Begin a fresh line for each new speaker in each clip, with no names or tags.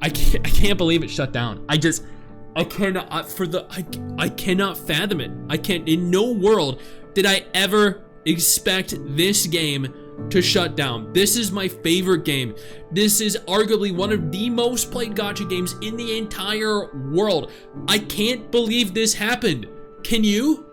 I can't believe it shut down. I cannot I cannot fathom it. I can't, in no world did I ever expect this game to shut down. This is my favorite game. This is arguably one of the most played gacha games in the entire world. I can't believe this happened. Can you?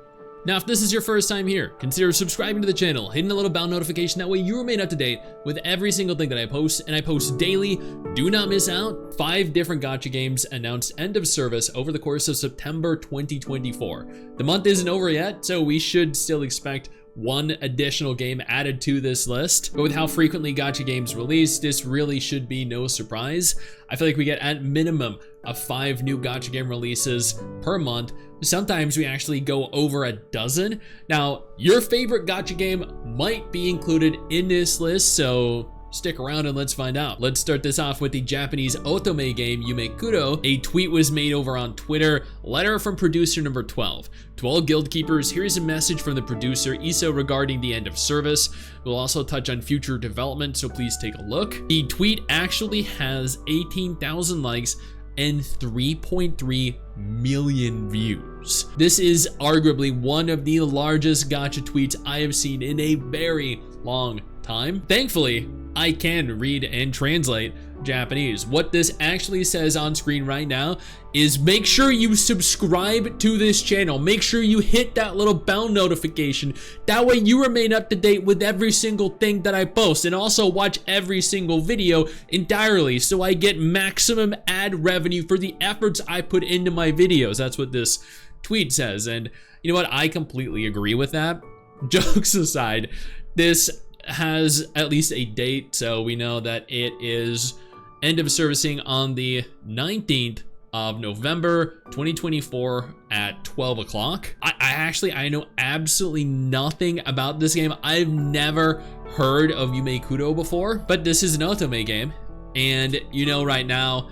Now, if this is your first time here, consider subscribing to the channel, hitting the little bell notification, that way you remain up to date with every single thing that I post, and I post daily. Do not miss out. 5 different gacha games announced end of service over the course of September 2024. The month isn't over yet, so we should still expect 1 additional game added to this list. But with how frequently gacha games release, this really should be no surprise. I feel like we get at minimum of 5 new gacha game releases per month. Sometimes we actually go over a dozen. Now, your favorite gacha game might be included in this list, so stick around and let's find out. Let's start this off with the Japanese otome game YumeKudo. A tweet was made over on Twitter. Letter from producer number 12. To all guild keepers, here's a message from the producer Iso regarding the end of service. We'll also touch on future development, so please take a look. The tweet actually has 18,000 likes and 3.3 million views. This is arguably one of the largest gacha tweets I have seen in a very long time. Thankfully, I can read and translate Japanese. What this actually says on screen right now is make sure you subscribe to this channel. Make sure you hit that little bell notification. That way you remain up to date with every single thing that I post, and also watch every single video entirely so I get maximum ad revenue for the efforts I put into my videos. That's what this tweet says, and you know what? I completely agree with that. Jokes aside, this has at least a date, so we know that it is end of servicing on the 19th of November 2024 at 12 o'clock. I know absolutely nothing about this game. I've never heard of YumeKudo before, but this is an otome game, and you know right now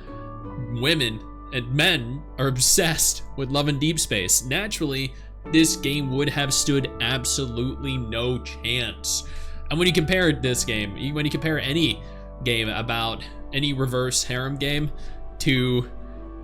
women and men are obsessed with Love and Deep Space. Naturally, this game would have stood absolutely no chance. And when you compare this game, when you compare any game about any reverse harem game to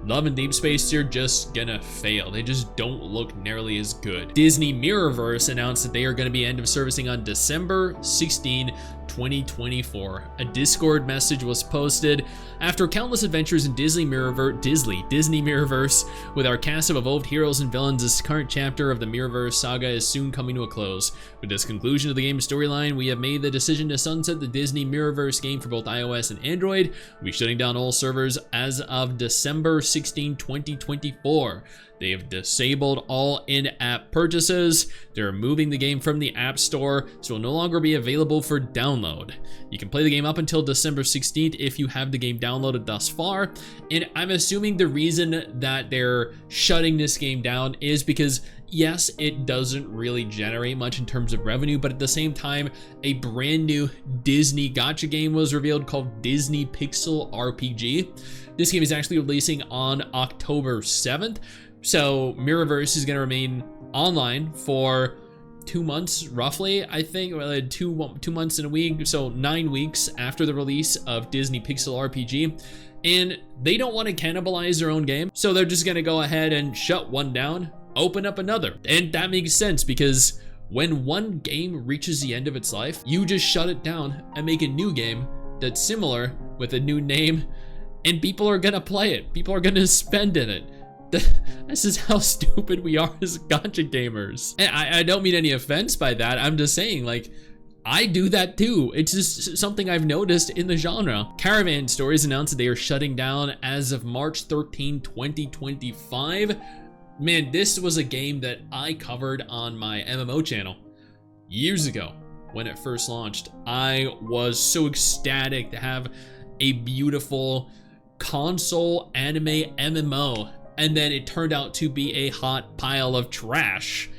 Love and Deep Space, you're just gonna fail. They just don't look nearly as good. Disney Mirrorverse announced that they are gonna be end of servicing on December 16, 2024. A Discord message was posted. After countless adventures in Disney Mirrorverse, with our cast of evolved heroes and villains, this current chapter of the Mirrorverse saga is soon coming to a close. With this conclusion of the game's storyline, we have made the decision to sunset the Disney Mirrorverse game for both iOS and Android. We'll be shutting down all servers as of December 16, 2024. They have disabled all in-app purchases. They're removing the game from the App Store, so it will no longer be available for download. You can play the game up until December 16th if you have the game downloaded thus far, and I'm assuming the reason that they're shutting this game down is because, yes, it doesn't really generate much in terms of revenue, but at the same time, a brand new Disney gacha game was revealed called Disney Pixel RPG. This game is actually releasing on October 7th. So Mirrorverse is going to remain online for 2 months, roughly, I think, 2 months and a week, so 9 weeks after the release of Disney Pixel RPG. And they don't want to cannibalize their own game, so they're just going to go ahead and shut one down, open up another. And that makes sense, because when one game reaches the end of its life, you just shut it down and make a new game that's similar with a new name, and people are going to play it. People are going to spend in it. This is how stupid we are as gacha gamers. And I don't mean any offense by that. I'm just saying, like, I do that too. It's just something I've noticed in the genre. Caravan Stories announced that they are shutting down as of March 13, 2025. Man, this was a game that I covered on my MMO channel years ago when it first launched. I was so ecstatic to have a beautiful console anime MMO, and then it turned out to be a hot pile of trash.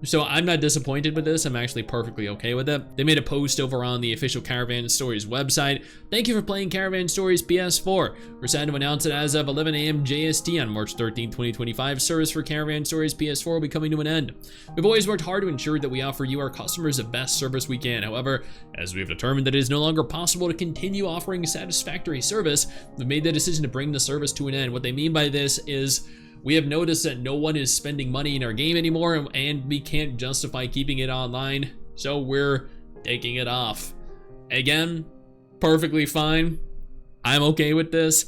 So I'm not disappointed with this. I'm actually perfectly okay with it. They made a post over on the official Caravan Stories website. Thank you for playing Caravan Stories PS4. We're sad to announce that as of 11 a.m. JST on March 13, 2025, service for Caravan Stories PS4 will be coming to an end. We've always worked hard to ensure that we offer you, our customers, the best service we can. However, as we have determined that it is no longer possible to continue offering satisfactory service, we've made the decision to bring the service to an end. What they mean by this is, we have noticed that no one is spending money in our game anymore, and we can't justify keeping it online, so we're taking it off. Again, perfectly fine. I'm okay with this.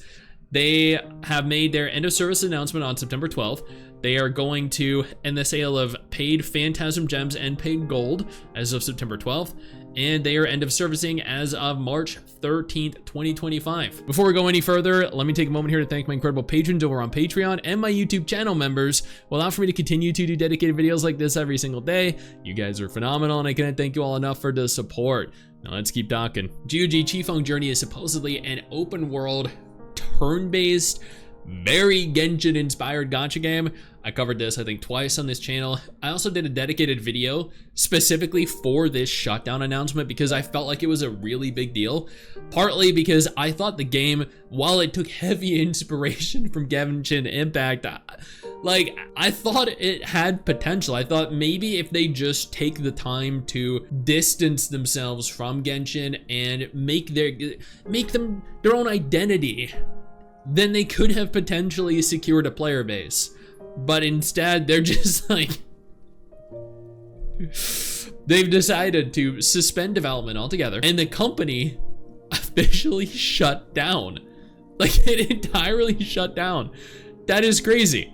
They have made their end of service announcement on September 12th. They are going to end the sale of paid Phantasm Gems and paid Gold as of September 12th, and they are end of servicing as of March 13th, 2025. Before we go any further, let me take a moment here to thank my incredible patrons over on Patreon and my YouTube channel members who allow for me to continue to do dedicated videos like this every single day. You guys are phenomenal, and I can't thank you all enough for the support. Now let's keep talking. GOG Qifeng Journey is supposedly an open world, turn-based, very Genshin inspired gacha game. I covered this I think twice on this channel. I also did a dedicated video specifically for this shutdown announcement because I felt like it was a really big deal. Partly because I thought the game, while it took heavy inspiration from Genshin Impact, I thought it had potential. I thought maybe if they just take the time to distance themselves from Genshin and make them their own identity, then they could have potentially secured a player base. But instead, they're just like, they've decided to suspend development altogether, and the company officially shut down. Like, it entirely shut down. That is crazy.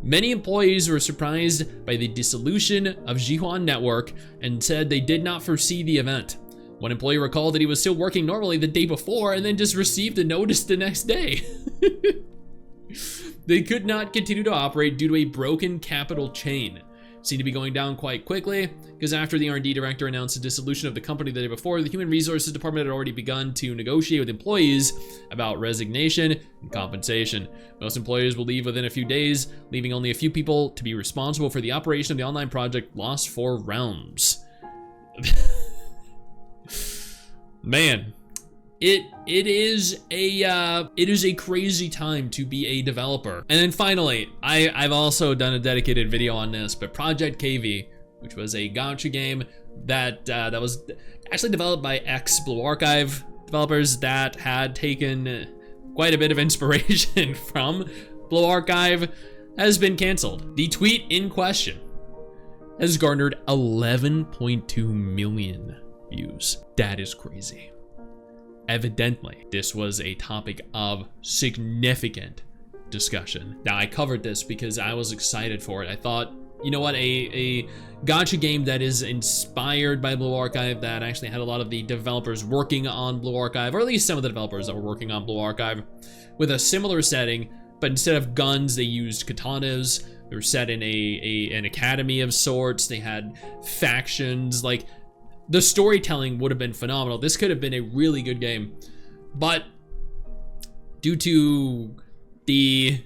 Many employees were surprised by the dissolution of Zhihuan Network and said they did not foresee the event. One employee recalled that he was still working normally the day before and then just received a notice the next day. They could not continue to operate due to a broken capital chain. It seemed to be going down quite quickly, because after the R&D director announced the dissolution of the company the day before, the Human Resources Department had already begun to negotiate with employees about resignation and compensation. Most employees will leave within a few days, leaving only a few people to be responsible for the operation of the online project Lost 4 Realms. Man. It is a crazy time to be a developer. And then finally, I've also done a dedicated video on this, but Project KV, which was a gacha game that was actually developed by ex-Blue Archive developers that had taken quite a bit of inspiration from Blue Archive, has been canceled. The tweet in question has garnered 11.2 million views. That is crazy. Evidently, this was a topic of significant discussion. Now, I covered this because I was excited for it. I thought, you know what, a gacha game that is inspired by Blue Archive, that actually had a lot of the developers working on Blue Archive, or at least some of the developers that were working on Blue Archive, with a similar setting, but instead of guns, they used katanas. They were set in an academy of sorts. They had factions. Like, the storytelling would have been phenomenal. This could have been a really good game, but due to the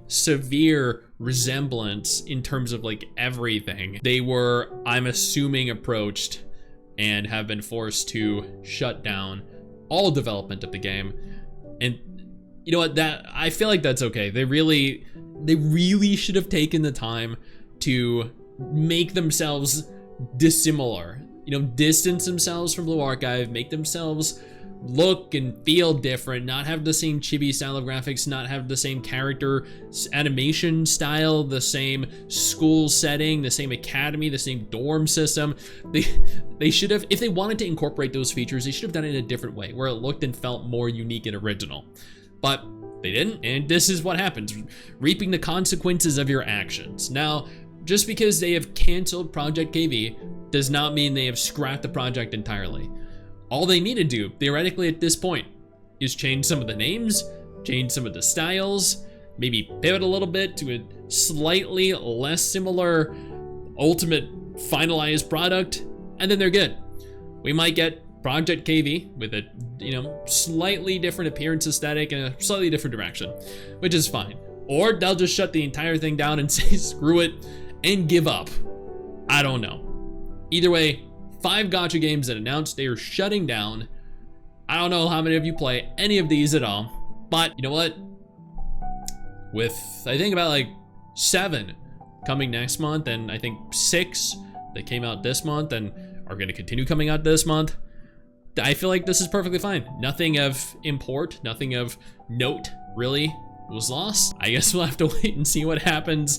severe resemblance in terms of like everything, they were, I'm assuming, approached and have been forced to shut down all development of the game. And you know what, that I feel like that's okay. They really should have taken the time to make themselves dissimilar, you know, distance themselves from Blue Archive, make themselves look and feel different, not have the same chibi style of graphics, not have the same character animation style, the same school setting, the same academy, the same dorm system. They should have, if they wanted to incorporate those features, they should have done it in a different way, where it looked and felt more unique and original. But they didn't, and this is what happens, reaping the consequences of your actions. Now, just because they have canceled Project KV does not mean they have scrapped the project entirely. All they need to do, theoretically at this point, is change some of the names, change some of the styles, maybe pivot a little bit to a slightly less similar ultimate finalized product, and then they're good. We might get Project KV with a, you know, slightly different appearance aesthetic and a slightly different direction, which is fine. Or they'll just shut the entire thing down and say screw it, and give up. I don't know. Either way, 5 gacha games that announced they are shutting down. I don't know how many of you play any of these at all, but you know what? With, I think about like 7 coming next month, and I think 6 that came out this month and are gonna continue coming out this month, I feel like this is perfectly fine. Nothing of import, nothing of note really was lost. I guess we'll have to wait and see what happens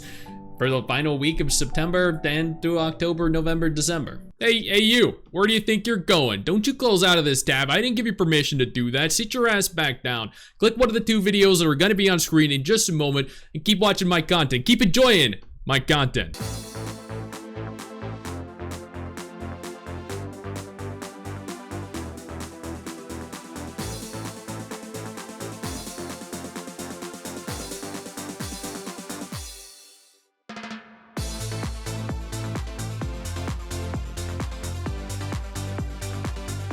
for the final week of September, then through October, November, December. Hey you, where do you think you're going? Don't you close out of this tab. I didn't give you permission to do that. Sit your ass back down. Click one of the 2 videos that are gonna be on screen in just a moment and keep watching my content. Keep enjoying my content.